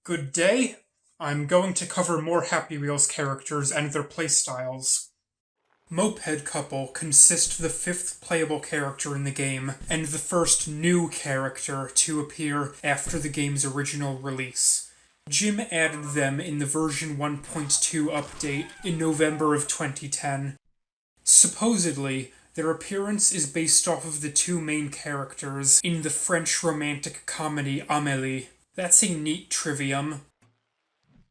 Good day. I'm going to cover more Happy Wheels characters and their playstyles. Moped Couple consist the fifth playable character in the game, and the first new character to appear after the game's original release. Jim added them in the version 1.2 update in November of 2010. Supposedly, their appearance is based off of the two main characters in the French romantic comedy Amélie. That's a neat trivium.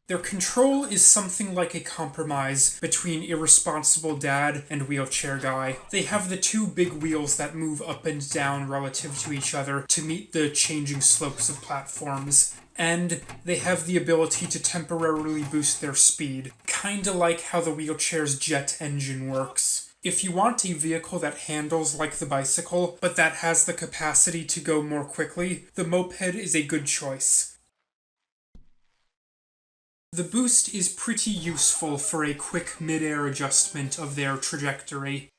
Their control is something like a compromise between irresponsible dad and wheelchair guy. They have the two big wheels that move up and down relative to each other to meet the changing slopes of platforms. And they have the ability to temporarily boost their speed, kinda like how the wheelchair's jet engine works. If you want a vehicle that handles like the bicycle, but that has the capacity to go more quickly, the moped is a good choice. The boost is pretty useful for a quick mid-air adjustment of their trajectory.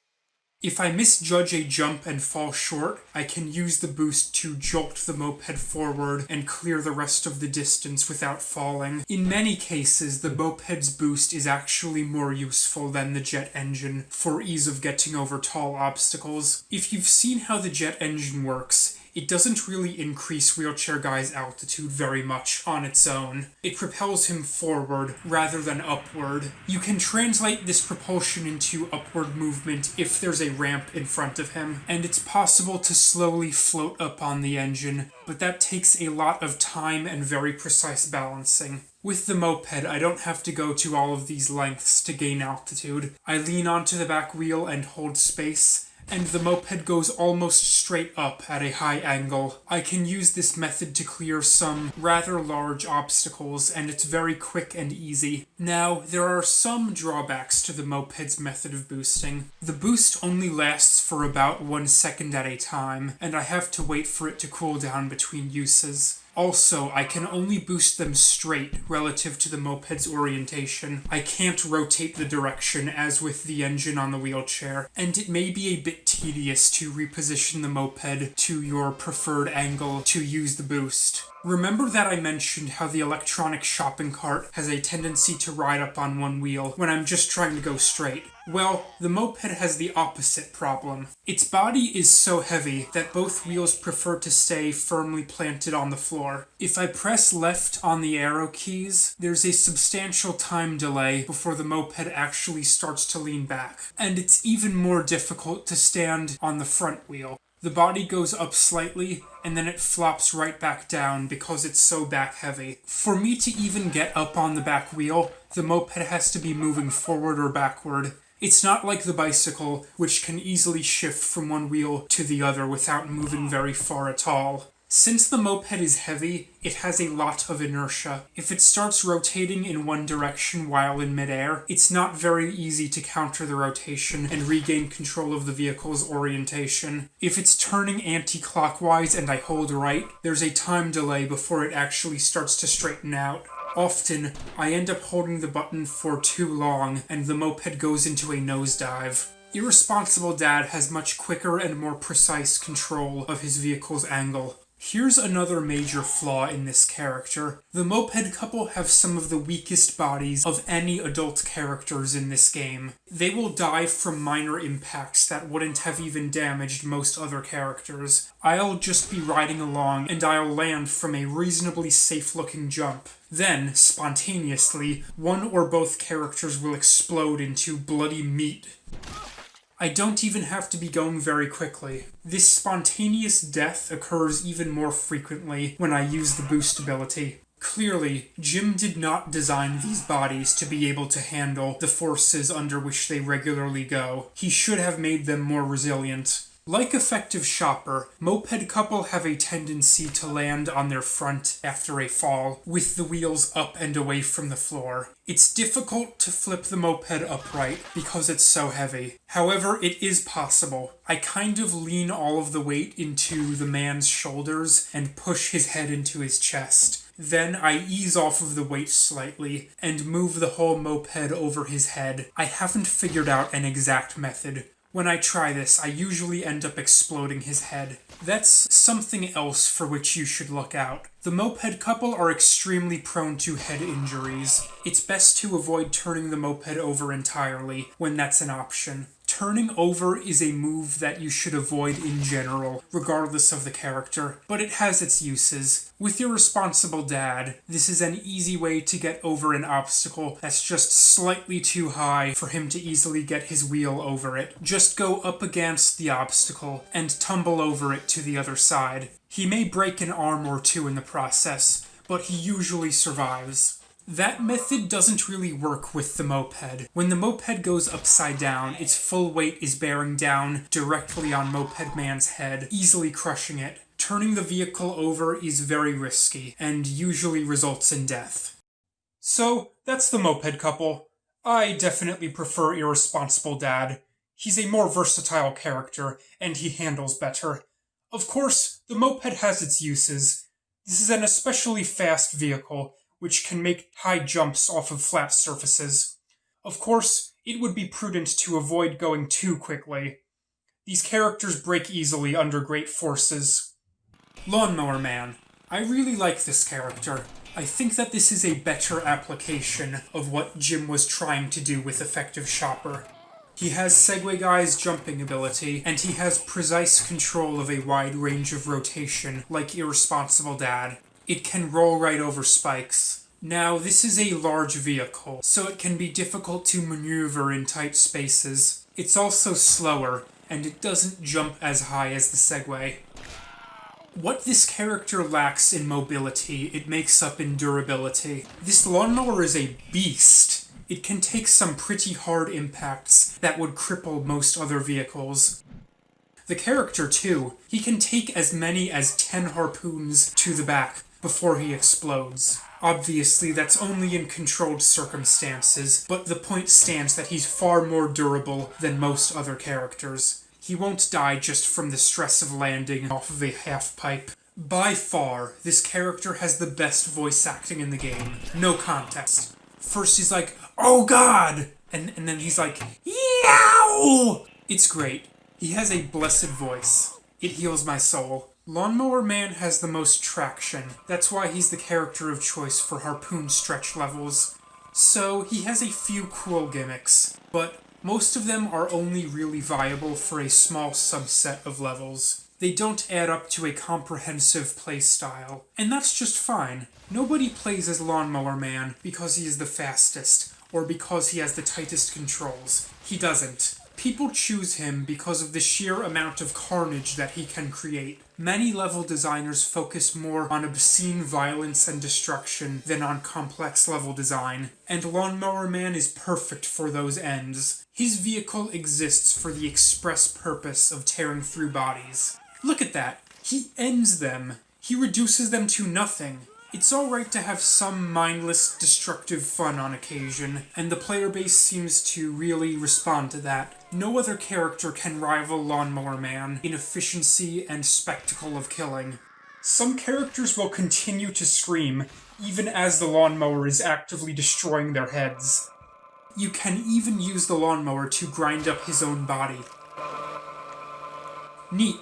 If I misjudge a jump and fall short, I can use the boost to jolt the moped forward and clear the rest of the distance without falling. In many cases, the moped's boost is actually more useful than the jet engine for ease of getting over tall obstacles. If you've seen how the jet engine works, it doesn't really increase wheelchair guy's altitude very much on its own. It propels him forward rather than upward. You can translate this propulsion into upward movement if there's a ramp in front of him, and it's possible to slowly float up on the engine, but that takes a lot of time and very precise balancing. With the moped, I don't have to go to all of these lengths to gain altitude. I lean onto the back wheel and hold space, and the moped goes almost straight up at a high angle. I can use this method to clear some rather large obstacles, and it's very quick and easy. Now, there are some drawbacks to the moped's method of boosting. The boost only lasts for about 1 second at a time, and I have to wait for it to cool down between uses. Also, I can only boost them straight relative to the moped's orientation. I can't rotate the direction as with the engine on the wheelchair, and it may be a bit tedious to reposition the moped to your preferred angle to use the boost. Remember that I mentioned how the electronic shopping cart has a tendency to ride up on one wheel when I'm just trying to go straight? Well, the moped has the opposite problem. Its body is so heavy that both wheels prefer to stay firmly planted on the floor. If I press left on the arrow keys, there's a substantial time delay before the moped actually starts to lean back. And it's even more difficult to stand on the front wheel. The body goes up slightly, and then it flops right back down because it's so back heavy. For me to even get up on the back wheel, the moped has to be moving forward or backward. It's not like the bicycle, which can easily shift from one wheel to the other without moving very far at all. Since the moped is heavy, it has a lot of inertia. If it starts rotating in one direction while in midair, it's not very easy to counter the rotation and regain control of the vehicle's orientation. If it's turning anti-clockwise and I hold right, there's a time delay before it actually starts to straighten out. Often, I end up holding the button for too long, and the moped goes into a nosedive. Irresponsible Dad has much quicker and more precise control of his vehicle's angle. Here's another major flaw in this character. The moped couple have some of the weakest bodies of any adult characters in this game. They will die from minor impacts that wouldn't have even damaged most other characters. I'll just be riding along and I'll land from a reasonably safe-looking jump. Then, spontaneously, one or both characters will explode into bloody meat. I don't even have to be going very quickly. This spontaneous death occurs even more frequently when I use the boost ability. Clearly, Jim did not design these bodies to be able to handle the forces under which they regularly go. He should have made them more resilient. Like Effective Shopper, Moped Couple have a tendency to land on their front after a fall, with the wheels up and away from the floor. It's difficult to flip the moped upright because it's so heavy. However, it is possible. I kind of lean all of the weight into the man's shoulders and push his head into his chest. Then I ease off of the weight slightly and move the whole moped over his head. I haven't figured out an exact method. When I try this, I usually end up exploding his head. That's something else for which you should look out. The moped couple are extremely prone to head injuries. It's best to avoid turning the moped over entirely when that's an option. Turning over is a move that you should avoid in general, regardless of the character, but it has its uses. With your responsible dad, this is an easy way to get over an obstacle that's just slightly too high for him to easily get his wheel over it. Just go up against the obstacle and tumble over it to the other side. He may break an arm or two in the process, but he usually survives. That method doesn't really work with the moped. When the moped goes upside down, its full weight is bearing down directly on Moped Man's head, easily crushing it. Turning the vehicle over is very risky, and usually results in death. So, that's the moped couple. I definitely prefer Irresponsible Dad. He's a more versatile character, and he handles better. Of course, the moped has its uses. This is an especially fast vehicle, which can make high jumps off of flat surfaces. Of course, it would be prudent to avoid going too quickly. These characters break easily under great forces. Lawnmower Man. I really like this character. I think that this is a better application of what Jim was trying to do with Effective Shopper. He has Segway Guy's jumping ability, and he has precise control of a wide range of rotation, like Irresponsible Dad. It can roll right over spikes. Now, this is a large vehicle, so it can be difficult to maneuver in tight spaces. It's also slower, and it doesn't jump as high as the Segway. What this character lacks in mobility, it makes up in durability. This lawnmower is a beast. It can take some pretty hard impacts that would cripple most other vehicles. The character, too, he can take as many as 10 harpoons to the back before he explodes. Obviously, that's only in controlled circumstances, but the point stands that he's far more durable than most other characters. He won't die just from the stress of landing off of a half-pipe. By far, this character has the best voice acting in the game. No contest. First he's like, "Oh God!" And then he's like, "Yow!" It's great. He has a blessed voice. It heals my soul. Lawnmower Man has the most traction. That's why he's the character of choice for harpoon stretch levels. So, he has a few cool gimmicks, but most of them are only really viable for a small subset of levels. They don't add up to a comprehensive playstyle, and that's just fine. Nobody plays as Lawnmower Man because he is the fastest, or because he has the tightest controls. He doesn't. People choose him because of the sheer amount of carnage that he can create. Many level designers focus more on obscene violence and destruction than on complex level design, and Lawnmower Man is perfect for those ends. His vehicle exists for the express purpose of tearing through bodies. Look at that. He ends them. He reduces them to nothing. It's alright to have some mindless, destructive fun on occasion, and the player base seems to really respond to that. No other character can rival Lawnmower Man in efficiency and spectacle of killing. Some characters will continue to scream, even as the lawnmower is actively destroying their heads. You can even use the lawnmower to grind up his own body. Neat.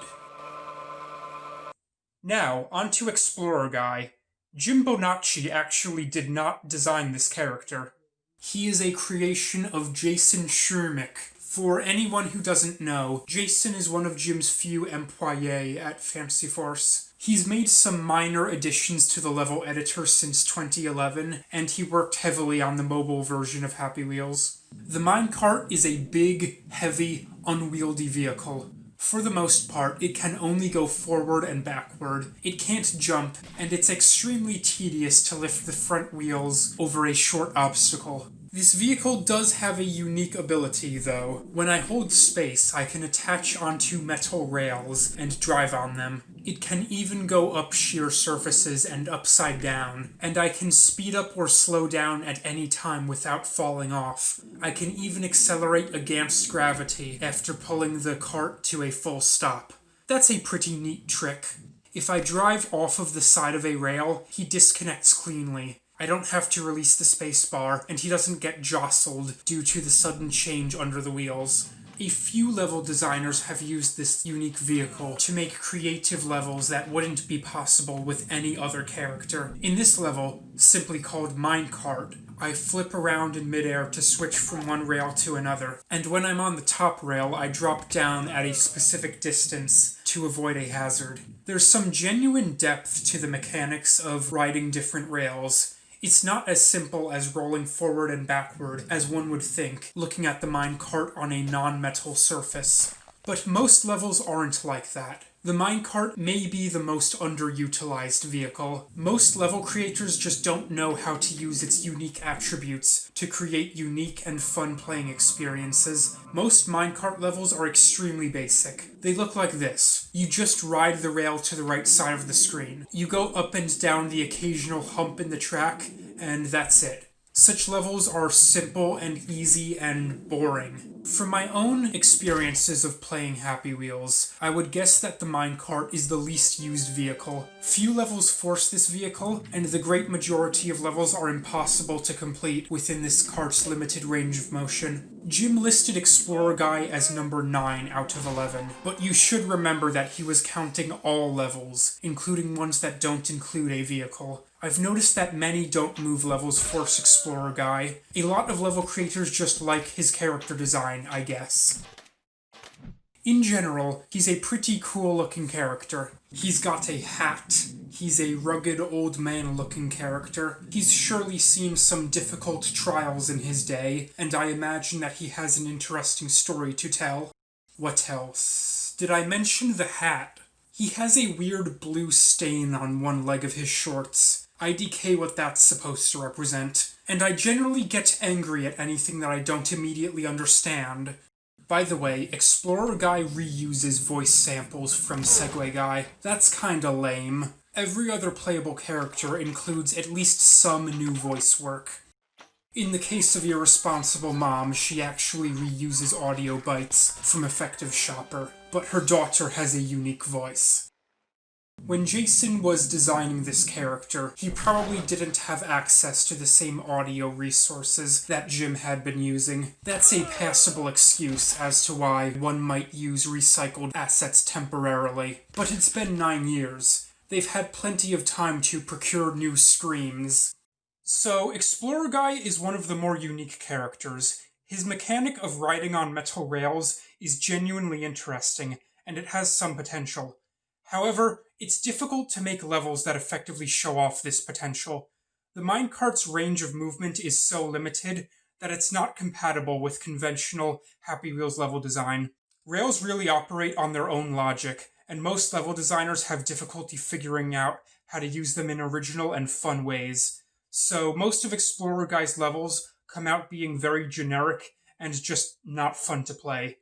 Now, on to Explorer Guy. Jim Bonacci actually did not design this character. He is a creation of Jason Schurmick. For anyone who doesn't know, Jason is one of Jim's few employés at Fancy Force. He's made some minor additions to the level editor since 2011, and he worked heavily on the mobile version of Happy Wheels. The minecart is a big, heavy, unwieldy vehicle. For the most part, it can only go forward and backward. It can't jump, and it's extremely tedious to lift the front wheels over a short obstacle. This vehicle does have a unique ability, though. When I hold space, I can attach onto metal rails and drive on them. It can even go up sheer surfaces and upside down, and I can speed up or slow down at any time without falling off. I can even accelerate against gravity after pulling the cart to a full stop. That's a pretty neat trick. If I drive off of the side of a rail, he disconnects cleanly. I don't have to release the spacebar, and he doesn't get jostled due to the sudden change under the wheels. A few level designers have used this unique vehicle to make creative levels that wouldn't be possible with any other character. In this level, simply called Minecart, I flip around in midair to switch from one rail to another, and when I'm on the top rail, I drop down at a specific distance to avoid a hazard. There's some genuine depth to the mechanics of riding different rails. It's not as simple as rolling forward and backward as one would think, looking at the minecart on a non-metal surface. But most levels aren't like that. The minecart may be the most underutilized vehicle. Most level creators just don't know how to use its unique attributes to create unique and fun playing experiences. Most minecart levels are extremely basic. They look like this. You just ride the rail to the right side of the screen. You go up and down the occasional hump in the track, and that's it. Such levels are simple and easy and boring. From my own experiences of playing Happy Wheels, I would guess that the minecart is the least used vehicle. Few levels force this vehicle, and the great majority of levels are impossible to complete within this cart's limited range of motion. Jim listed Explorer Guy as number 9 out of 11, but you should remember that he was counting all levels, including ones that don't include a vehicle. I've noticed that many don't move levels force Explorer Guy. A lot of level creators just like his character design, I guess. In general, he's a pretty cool looking character. He's got a hat. He's a rugged old man looking character. He's surely seen some difficult trials in his day, and I imagine that he has an interesting story to tell. What else? Did I mention the hat? He has a weird blue stain on one leg of his shorts. IDK what that's supposed to represent, and I generally get angry at anything that I don't immediately understand. By the way, Explorer Guy reuses voice samples from Segway Guy. That's kinda lame. Every other playable character includes at least some new voice work. In the case of Irresponsible Mom, she actually reuses audio bites from Effective Shopper, but her daughter has a unique voice. When Jason was designing this character, he probably didn't have access to the same audio resources that Jim had been using. That's a passable excuse as to why one might use recycled assets temporarily. But it's been 9 years. They've had plenty of time to procure new screams. So, Explorer Guy is one of the more unique characters. His mechanic of riding on metal rails is genuinely interesting, and it has some potential. However, it's difficult to make levels that effectively show off this potential. The minecart's range of movement is so limited that it's not compatible with conventional Happy Wheels level design. Rails really operate on their own logic, and most level designers have difficulty figuring out how to use them in original and fun ways. So most of Explorer Guy's levels come out being very generic and just not fun to play.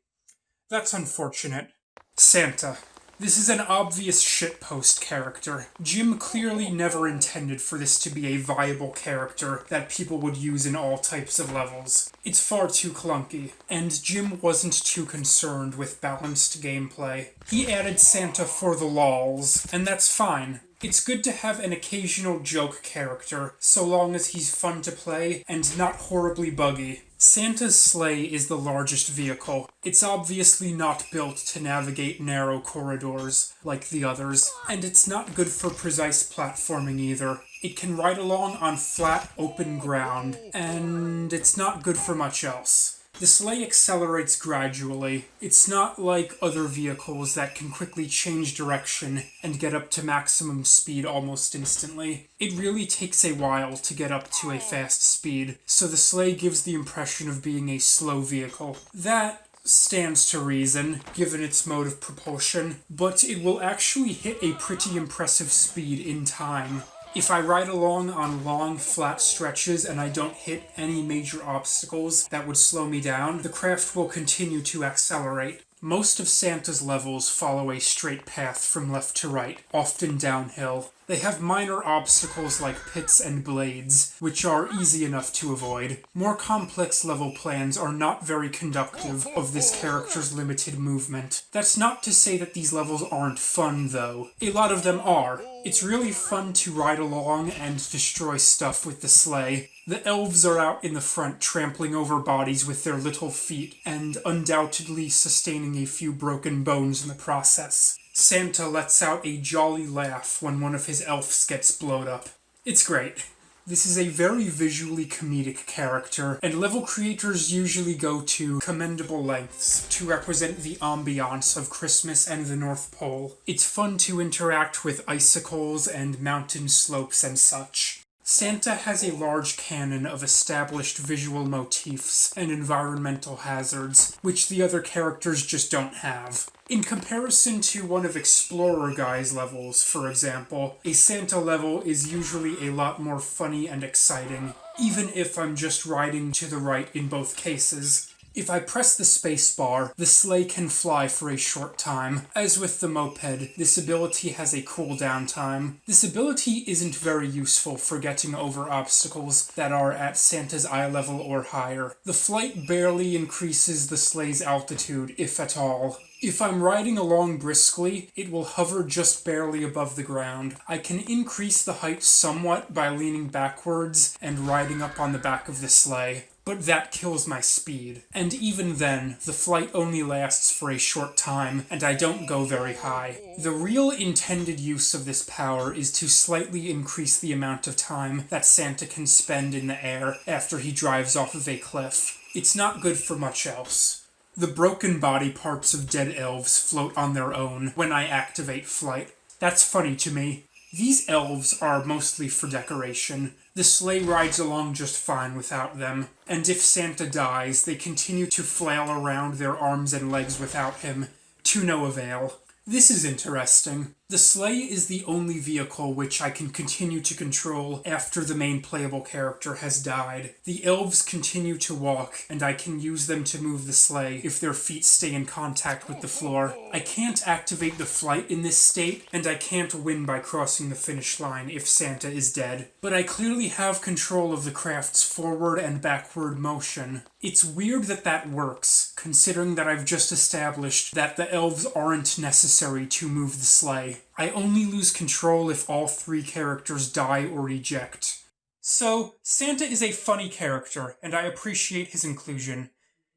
That's unfortunate. Santa. This is an obvious shitpost character. Jim clearly never intended for this to be a viable character that people would use in all types of levels. It's far too clunky, and Jim wasn't too concerned with balanced gameplay. He added Santa for the lols, and that's fine. It's good to have an occasional joke character, so long as he's fun to play and not horribly buggy. Santa's sleigh is the largest vehicle. It's obviously not built to navigate narrow corridors like the others, and it's not good for precise platforming either. It can ride along on flat, open ground, and it's not good for much else. The sleigh accelerates gradually. It's not like other vehicles that can quickly change direction and get up to maximum speed almost instantly. It really takes a while to get up to a fast speed, so the sleigh gives the impression of being a slow vehicle. That stands to reason, given its mode of propulsion, but it will actually hit a pretty impressive speed in time. If I ride along on long, flat stretches and I don't hit any major obstacles that would slow me down, the craft will continue to accelerate. Most of Santa's levels follow a straight path from left to right, often downhill. They have minor obstacles like pits and blades, which are easy enough to avoid. More complex level plans are not very conductive of this character's limited movement. That's not to say that these levels aren't fun, though. A lot of them are. It's really fun to ride along and destroy stuff with the sleigh. The elves are out in the front trampling over bodies with their little feet, and undoubtedly sustaining a few broken bones in the process. Santa lets out a jolly laugh when one of his elves gets blown up. It's great. This is a very visually comedic character, and level creators usually go to commendable lengths to represent the ambiance of Christmas and the North Pole. It's fun to interact with icicles and mountain slopes and such. Santa has a large canon of established visual motifs and environmental hazards, which the other characters just don't have. In comparison to one of Explorer Guy's levels, for example, a Santa level is usually a lot more funny and exciting, even if I'm just riding to the right in both cases. If I press the spacebar, the sleigh can fly for a short time. As with the moped, this ability has a cooldown time. This ability isn't very useful for getting over obstacles that are at Santa's eye level or higher. The flight barely increases the sleigh's altitude, if at all. If I'm riding along briskly, it will hover just barely above the ground. I can increase the height somewhat by leaning backwards and riding up on the back of the sleigh. But that kills my speed. And even then, the flight only lasts for a short time, and I don't go very high. The real intended use of this power is to slightly increase the amount of time that Santa can spend in the air after he drives off of a cliff. It's not good for much else. The broken body parts of dead elves float on their own when I activate flight. That's funny to me. These elves are mostly for decoration. The sleigh rides along just fine without them, and if Santa dies, they continue to flail around their arms and legs without him, to no avail. This is interesting. The sleigh is the only vehicle which I can continue to control after the main playable character has died. The elves continue to walk, and I can use them to move the sleigh if their feet stay in contact with the floor. I can't activate the flight in this state, and I can't win by crossing the finish line if Santa is dead. But I clearly have control of the craft's forward and backward motion. It's weird that that works, considering that I've just established that the elves aren't necessary to move the sleigh. I only lose control if all three characters die or eject. So, Santa is a funny character, and I appreciate his inclusion.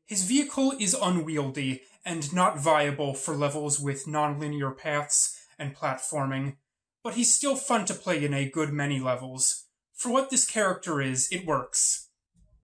His vehicle is unwieldy, and not viable for levels with non-linear paths and platforming, but he's still fun to play in a good many levels. For what this character is, it works.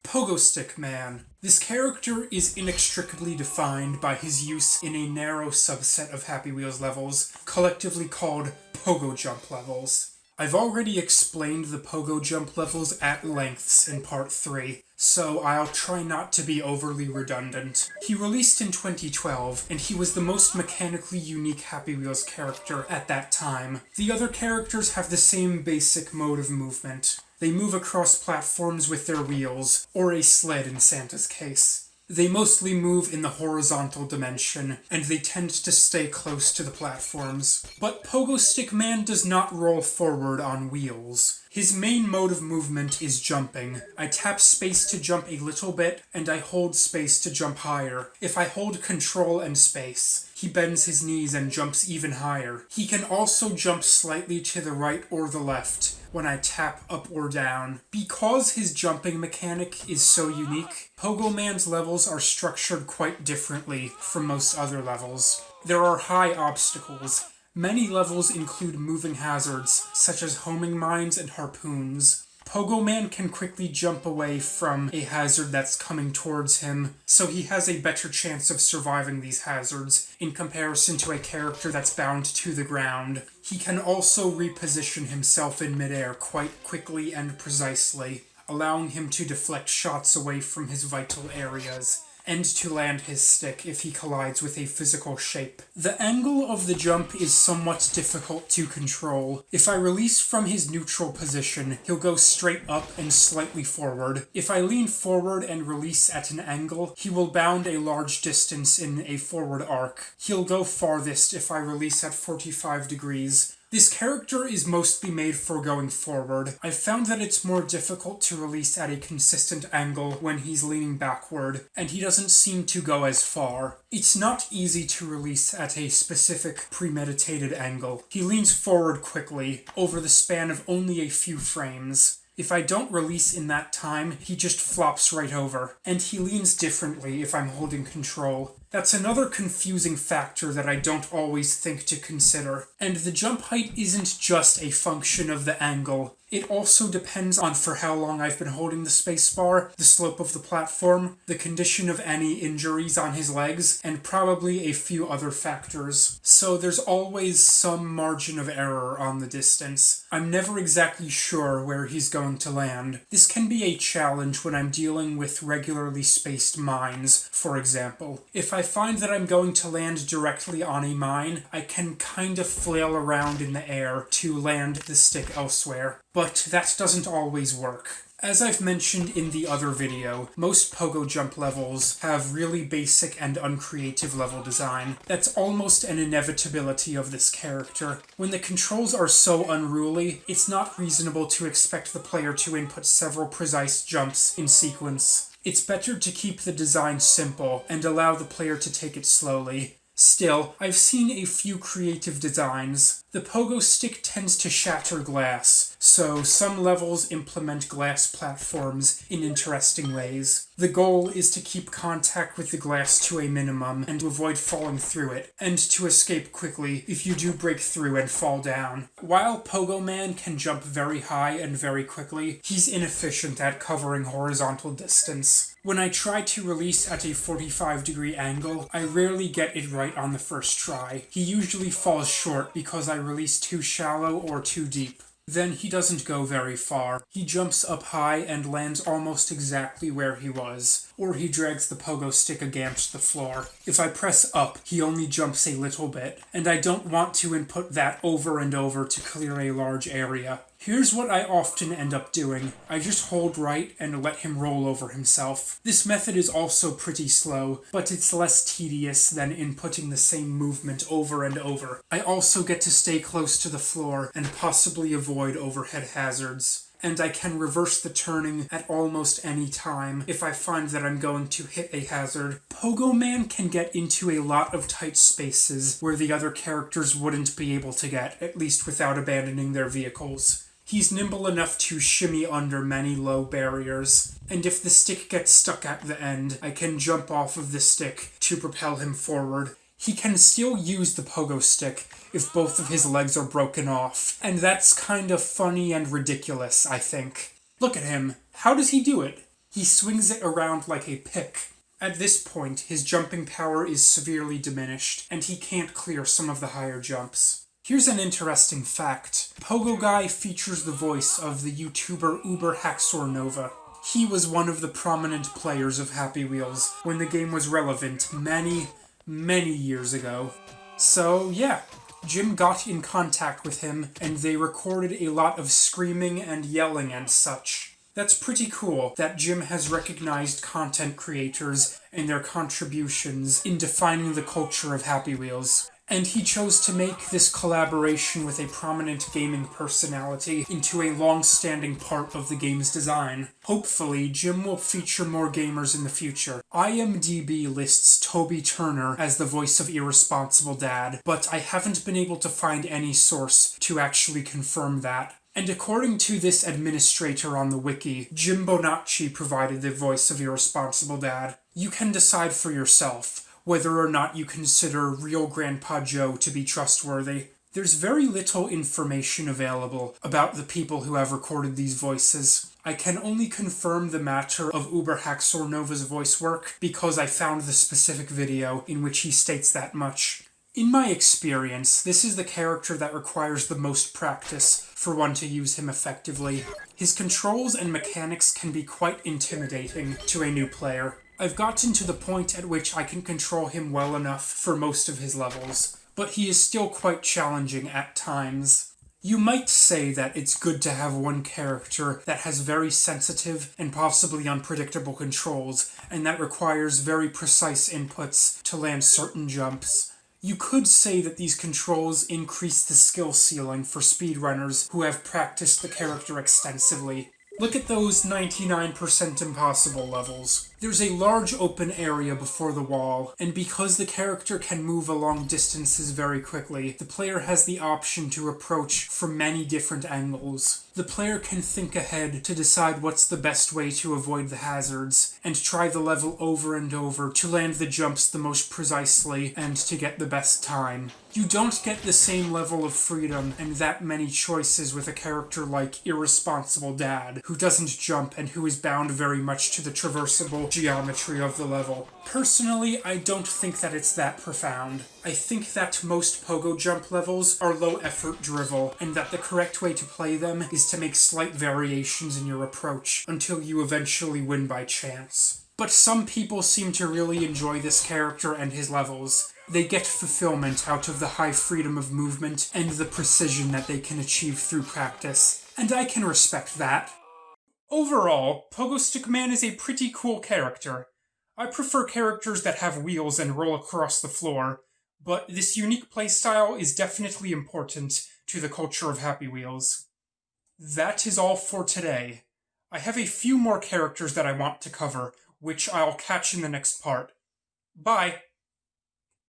Pogostick Man. This character is inextricably defined by his use in a narrow subset of Happy Wheels levels, collectively called Pogo Jump levels. I've already explained the Pogo Jump levels at lengths in Part 3, so I'll try not to be overly redundant. He released in 2012, and he was the most mechanically unique Happy Wheels character at that time. The other characters have the same basic mode of movement. They move across platforms with their wheels, or a sled in Santa's case. They mostly move in the horizontal dimension, and they tend to stay close to the platforms. But Pogostick Man does not roll forward on wheels. His main mode of movement is jumping. I tap space to jump a little bit, and I hold space to jump higher. If I hold Control and space, he bends his knees and jumps even higher. He can also jump slightly to the right or the left when I tap up or down. Because his jumping mechanic is so unique, Pogo Man's levels are structured quite differently from most other levels. There are high obstacles. Many levels include moving hazards, such as homing mines and harpoons. Pogo Man can quickly jump away from a hazard that's coming towards him, so he has a better chance of surviving these hazards in comparison to a character that's bound to the ground. He can also reposition himself in midair quite quickly and precisely, allowing him to deflect shots away from his vital areas, and to land his stick if he collides with a physical shape. The angle of the jump is somewhat difficult to control. If I release from his neutral position, he'll go straight up and slightly forward. If I lean forward and release at an angle, he will bound a large distance in a forward arc. He'll go farthest if I release at 45 degrees, This character is mostly made for going forward. I've found that it's more difficult to release at a consistent angle when he's leaning backward, and he doesn't seem to go as far. It's not easy to release at a specific premeditated angle. He leans forward quickly, over the span of only a few frames. If I don't release in that time, he just flops right over, and he leans differently if I'm holding control. That's another confusing factor that I don't always think to consider. And the jump height isn't just a function of the angle. It also depends on for how long I've been holding the spacebar, the slope of the platform, the condition of any injuries on his legs, and probably a few other factors. So there's always some margin of error on the distance. I'm never exactly sure where he's going to land. This can be a challenge when I'm dealing with regularly spaced mines, for example. If I find that I'm going to land directly on a mine, I can kind of flail around in the air to land the stick elsewhere. But that doesn't always work. As I've mentioned in the other video, most pogo jump levels have really basic and uncreative level design. That's almost an inevitability of this character. When the controls are so unruly, it's not reasonable to expect the player to input several precise jumps in sequence. It's better to keep the design simple and allow the player to take it slowly. Still, I've seen a few creative designs. The pogo stick tends to shatter glass, so some levels implement glass platforms in interesting ways. The goal is to keep contact with the glass to a minimum and to avoid falling through it, and to escape quickly if you do break through and fall down. While Pogo Man can jump very high and very quickly, he's inefficient at covering horizontal distance. When I try to release at a 45-degree angle, I rarely get it right on the first try. He usually falls short because I release too shallow or too deep. Then he doesn't go very far. He jumps up high and lands almost exactly where he was, or he drags the pogo stick against the floor. If I press up, he only jumps a little bit, and I don't want to input that over and over to clear a large area. Here's what I often end up doing. I just hold right and let him roll over himself. This method is also pretty slow, but it's less tedious than inputting the same movement over and over. I also get to stay close to the floor and possibly avoid overhead hazards. And I can reverse the turning at almost any time if I find that I'm going to hit a hazard. Pogo Man can get into a lot of tight spaces where the other characters wouldn't be able to get, at least without abandoning their vehicles. He's nimble enough to shimmy under many low barriers, and if the stick gets stuck at the end, I can jump off of the stick to propel him forward. He can still use the pogo stick if both of his legs are broken off, and that's kind of funny and ridiculous, I think. Look at him. How does he do it? He swings it around like a pick. At this point, his jumping power is severely diminished, and he can't clear some of the higher jumps. Here's an interesting fact. Pogo Guy features the voice of the YouTuber Uber Haxor Nova. He was one of the prominent players of Happy Wheels when the game was relevant many years ago. So yeah, Jim got in contact with him and they recorded a lot of screaming and yelling and such. That's pretty cool that Jim has recognized content creators and their contributions in defining the culture of Happy Wheels. And he chose to make this collaboration with a prominent gaming personality into a long-standing part of the game's design. Hopefully, Jim will feature more gamers in the future. IMDb lists Toby Turner as the voice of Irresponsible Dad, but I haven't been able to find any source to actually confirm that. And according to this administrator on the wiki, Jim Bonacci provided the voice of Irresponsible Dad. You can decide for yourself whether or not you consider real Grandpa Joe to be trustworthy. There's very little information available about the people who have recorded these voices. I can only confirm the matter of Uber Haxor Nova's voice work because I found the specific video in which he states that much. In my experience, this is the character that requires the most practice for one to use him effectively. His controls and mechanics can be quite intimidating to a new player. I've gotten to the point at which I can control him well enough for most of his levels, but he is still quite challenging at times. You might say that it's good to have one character that has very sensitive and possibly unpredictable controls, and that requires very precise inputs to land certain jumps. You could say that these controls increase the skill ceiling for speedrunners who have practiced the character extensively. Look at those 99% impossible levels. There's a large open area before the wall, and because the character can move along distances very quickly, the player has the option to approach from many different angles. The player can think ahead to decide what's the best way to avoid the hazards, and try the level over and over to land the jumps the most precisely and to get the best time. You don't get the same level of freedom and that many choices with a character like Irresponsible Dad, who doesn't jump and who is bound very much to the traversable geometry of the level. Personally, I don't think that it's that profound. I think that most pogo jump levels are low-effort drivel, and that the correct way to play them is to make slight variations in your approach until you eventually win by chance. But some people seem to really enjoy this character and his levels. They get fulfillment out of the high freedom of movement and the precision that they can achieve through practice, and I can respect that. Overall, Pogostick Man is a pretty cool character. I prefer characters that have wheels and roll across the floor, but this unique playstyle is definitely important to the culture of Happy Wheels. That is all for today. I have a few more characters that I want to cover, which I'll catch in the next part. Bye!